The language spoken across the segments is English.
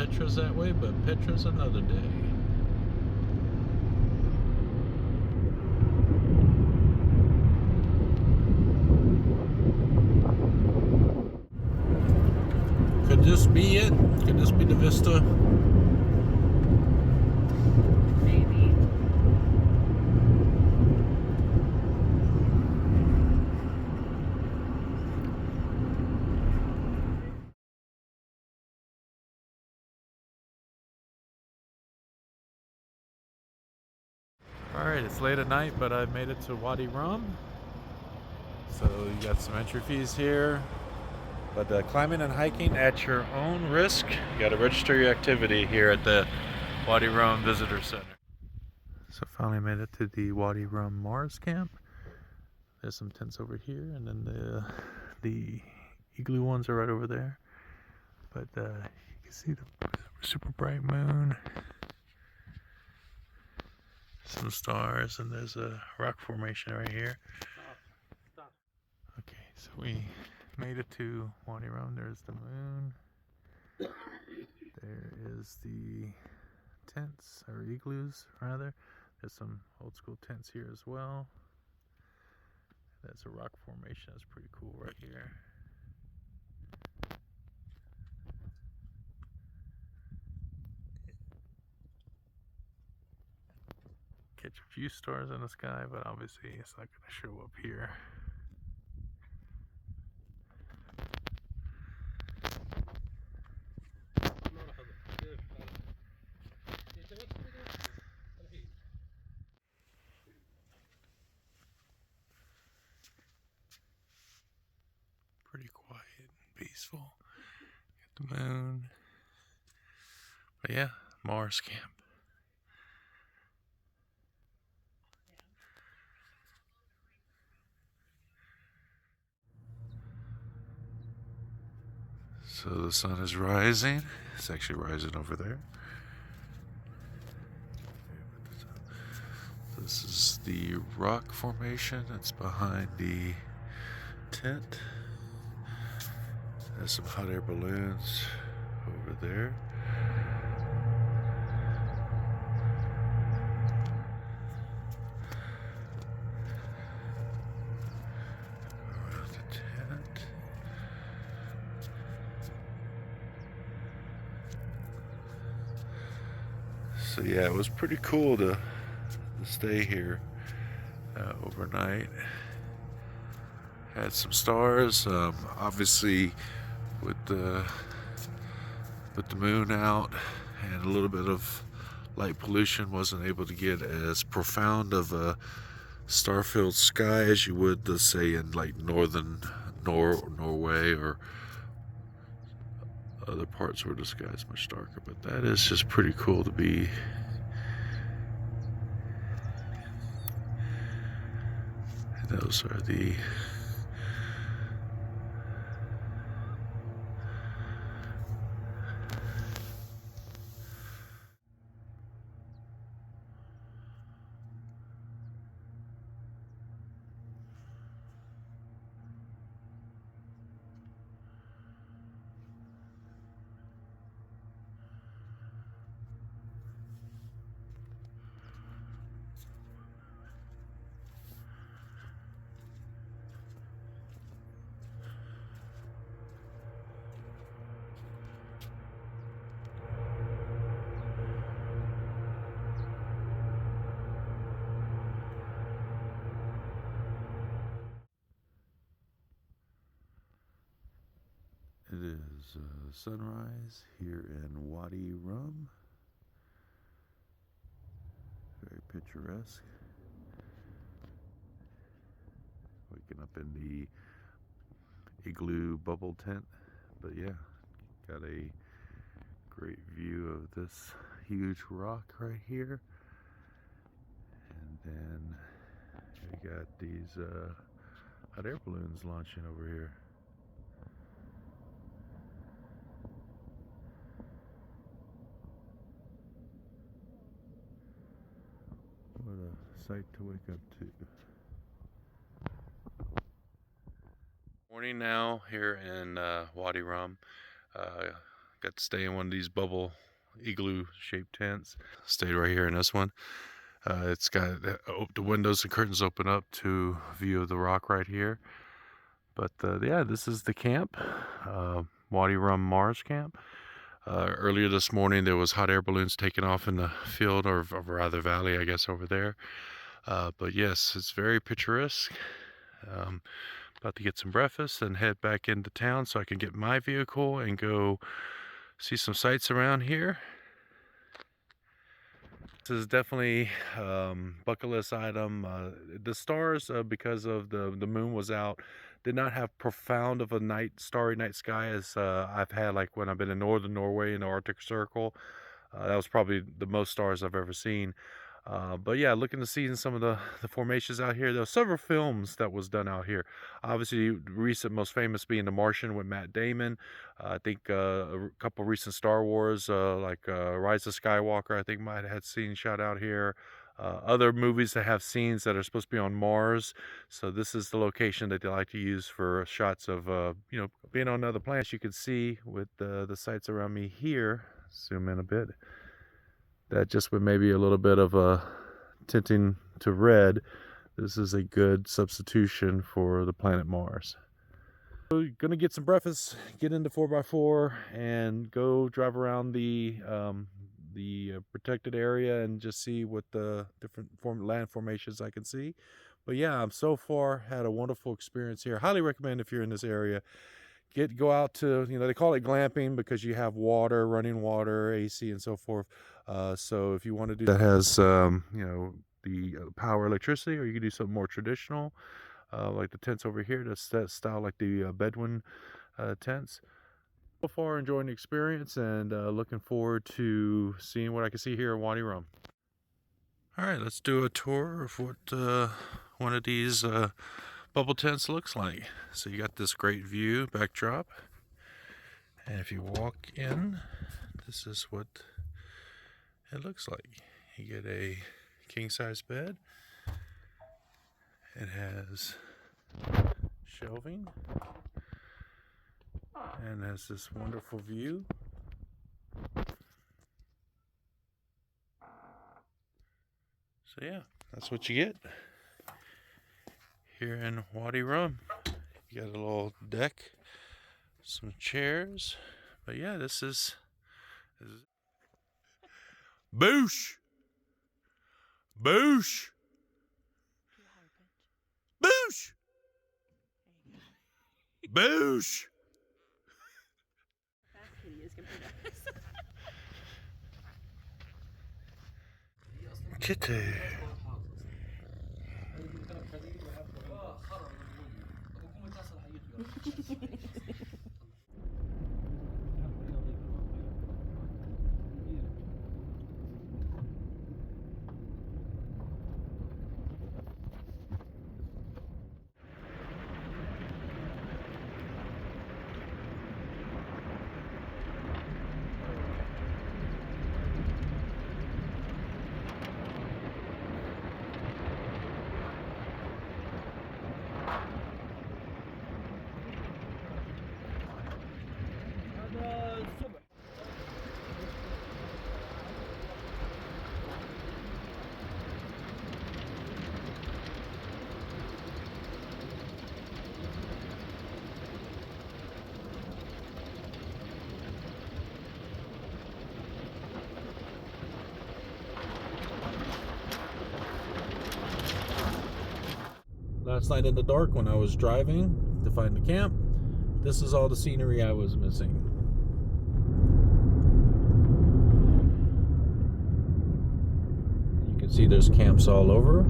Petra's that way, but Petra's another day. Could this be it? Could this be the Vista? Maybe. Alright, it's late at night, but I've made it to Wadi Rum. So you got some entry fees here. But climbing and hiking at your own risk. You got to register your activity here at the Wadi Rum Visitor Center. So finally made it to the Wadi Rum Mars camp. There's some tents over here, and then the igloo ones are right over there. But you can see the super bright moon, some stars, and there's a rock formation right here. Okay, so we made it to Wadi Rum. There's the moon. There is the tents, or igloos rather. There's some old school tents here as well. That's a rock formation. That's pretty cool right here. Catch a few stars in the sky, but obviously it's not going to show up here. Pretty quiet and peaceful. Got the moon. But yeah, Mars camp. So the sun is rising. It's actually rising over there. This is the rock formation that's behind the tent. There's some hot air balloons over there. Around the tent. So yeah, it was pretty cool to stay here overnight. Had some stars. Obviously, with the moon out and a little bit of light pollution, wasn't able to get as profound of a star-filled sky as you would, let's say, in like northern Norway or other parts where the sky is much darker. But that is just pretty cool to be. Those are the It is sunrise here in Wadi Rum. Very picturesque. Waking up in the igloo bubble tent. But yeah, got a great view of this huge rock right here. And then we got these hot air balloons launching over here. What a sight to wake up to. Morning now here in Wadi Rum. Got to stay in one of these bubble igloo shaped tents. Stayed right here in this one. It's got the windows and curtains open up to view of the rock right here. But yeah, this is the camp, Wadi Rum Mars camp. Earlier this morning there was hot air balloons taking off in the field, or rather valley, I guess, over there. But yes, it's very picturesque. About to get some breakfast and head back into town so I can get my vehicle and go see some sights around here. This is definitely bucket list item. The stars, because of the moon was out, did not have profound of a starry night sky as I've had like when I've been in northern Norway in the Arctic Circle. That was probably the most stars I've ever seen. But yeah, looking to see some of the formations out here. There were several films that was done out here. Obviously, recent, most famous being The Martian with Matt Damon. I think a couple recent Star Wars, like Rise of Skywalker, I think might have had scenes shot out here. Other movies that have scenes that are supposed to be on Mars. So this is the location that they like to use for shots of, you know, being on other planets. You can see with the sights around me here. Zoom in a bit. That just with maybe a little bit of a tinting to red, this is a good substitution for the planet Mars. So you're gonna get some breakfast, get into 4x4, and go drive around the protected area and just see what the different land formations I can see. But yeah, I'm so far had a wonderful experience here. Highly recommend if you're in this area. Go out to, you know, they call it glamping because you have water, running water, AC, and so forth. So if you want to do that, has you know, the power, electricity, or you can do something more traditional, like the tents over here, to style like the Bedouin tents. So far, enjoying the experience and looking forward to seeing what I can see here in Wadi Rum. All right, let's do a tour of what one of these bubble tents looks like. So you got this great view backdrop, and if you walk in, this is what it looks like. You get a king-size bed. It has shelving and has this wonderful view. So yeah, that's what you get here in Wadi Rum. You got a little deck, some chairs, but yeah, this is boosh, boosh, boosh, boosh. Kitty. Last night in the dark when I was driving to find the camp, this is all the scenery I was missing. You can see there's camps all over.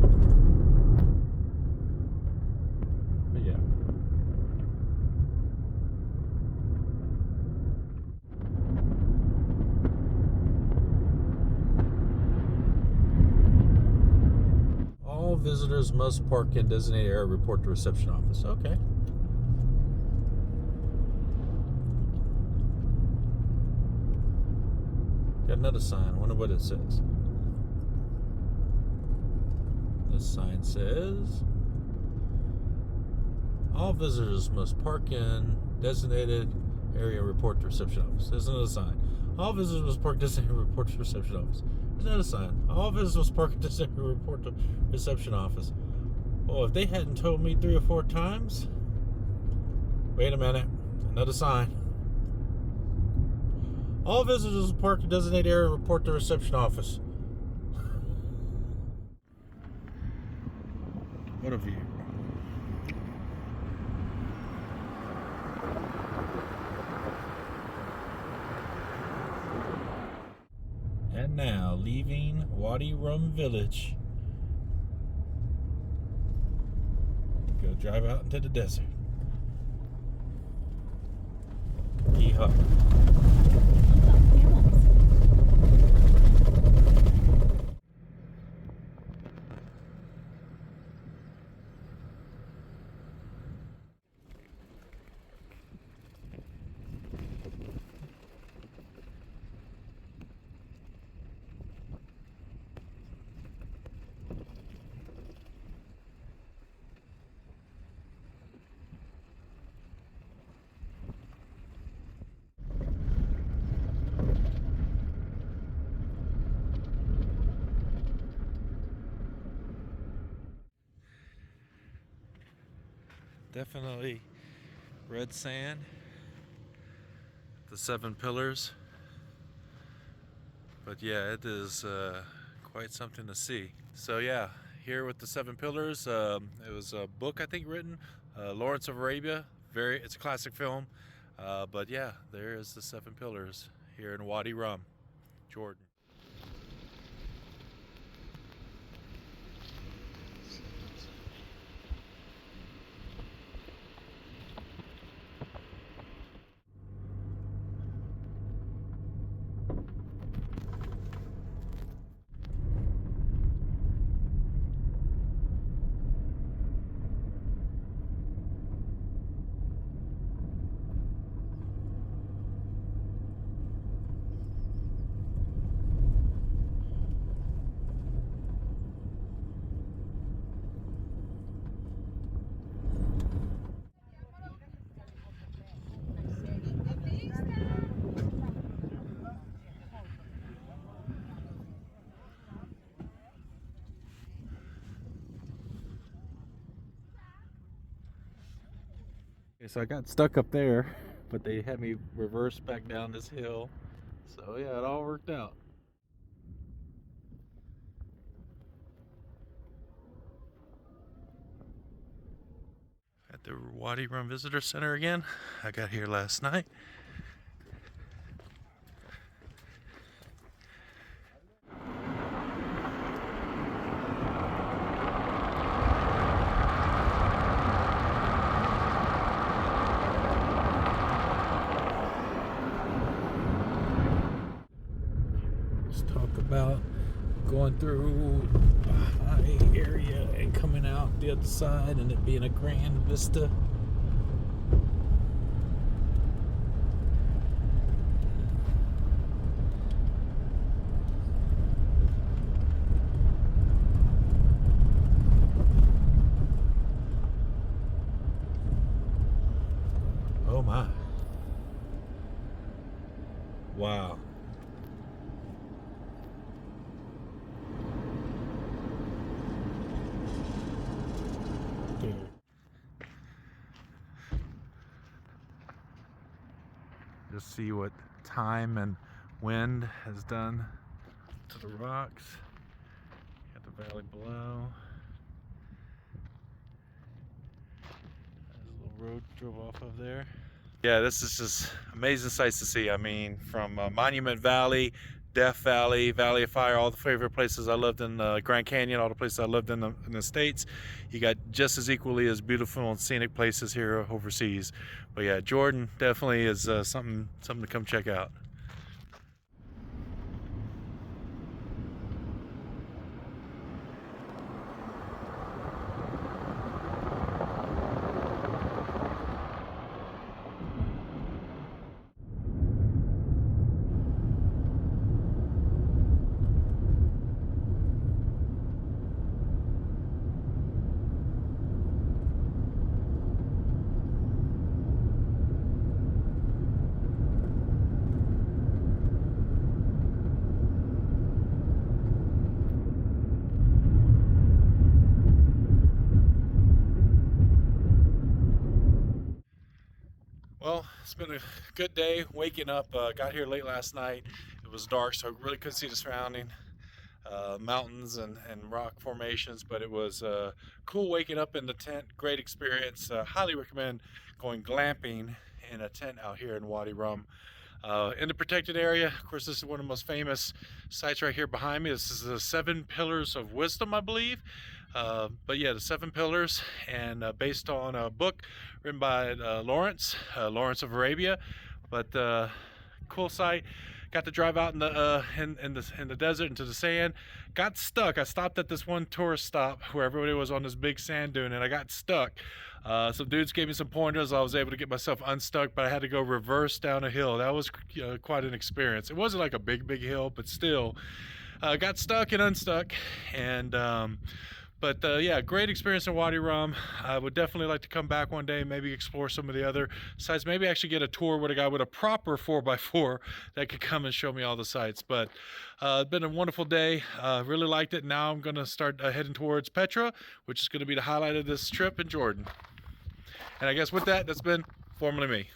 But yeah. All visitors must park in designated area, report to reception office. Okay. Got another sign. I wonder what it says. This sign says, all visitors must park in designated area report to reception office. There's another sign. All visitors must park designated report to reception office. There's another sign. All visitors must park designated report to reception office. Well, if they hadn't told me 3 or 4 times. Wait a minute. Another sign. All visitors must park in designated area and report to reception office. What a view. And now, leaving Wadi Rum Village. Go drive out into the desert. Yeehaw. Definitely red sand, the 7 pillars, but yeah, it is quite something to see. So yeah, here with the 7 pillars, it was a book I think written, Lawrence of Arabia. It's a classic film, but yeah, there is the 7 pillars here in Wadi Rum, Jordan. Okay, so I got stuck up there, but they had me reverse back down this hill. So yeah, it all worked out. At the Wadi Rum Visitor Center again. I got here last night. Talk about going through a high area and coming out the other side and it being a grand vista. Oh my. Wow. Just see what time and wind has done to the rocks. Got the valley below. There's a little road drove off of there. Yeah, this is just amazing sights to see. I mean, from Monument Valley, Death Valley, Valley of Fire, all the favorite places I lived in, Grand Canyon, all the places I lived in the States. You got just as equally as beautiful and scenic places here overseas. But yeah, Jordan definitely is something to come check out. It's been a good day waking up. Got here late last night. It was dark, so I really couldn't see the surrounding mountains and rock formations, but it was cool waking up in the tent. Great experience. Highly recommend going glamping in a tent out here in Wadi Rum. In the protected area, of course, this is one of the most famous sites right here behind me. This is the 7 Pillars of Wisdom, I believe. But yeah, the 7 Pillars, and based on a book written by Lawrence of Arabia. But cool site. Got to drive out in the desert into the sand. Got stuck. I stopped at this one tourist stop where everybody was on this big sand dune, and I got stuck. Some dudes gave me some pointers. I was able to get myself unstuck, but I had to go reverse down a hill. That was quite an experience. It wasn't like a big hill, but still, got stuck and unstuck. And yeah, great experience in Wadi Rum. I would definitely like to come back one day, maybe explore some of the other sites, maybe actually get a tour with a guy with a proper 4x4 that could come and show me all the sites. But it's been a wonderful day. Really liked it. Now I'm going to start heading towards Petra, which is going to be the highlight of this trip in Jordan. And I guess with that, that's been Formerly Me.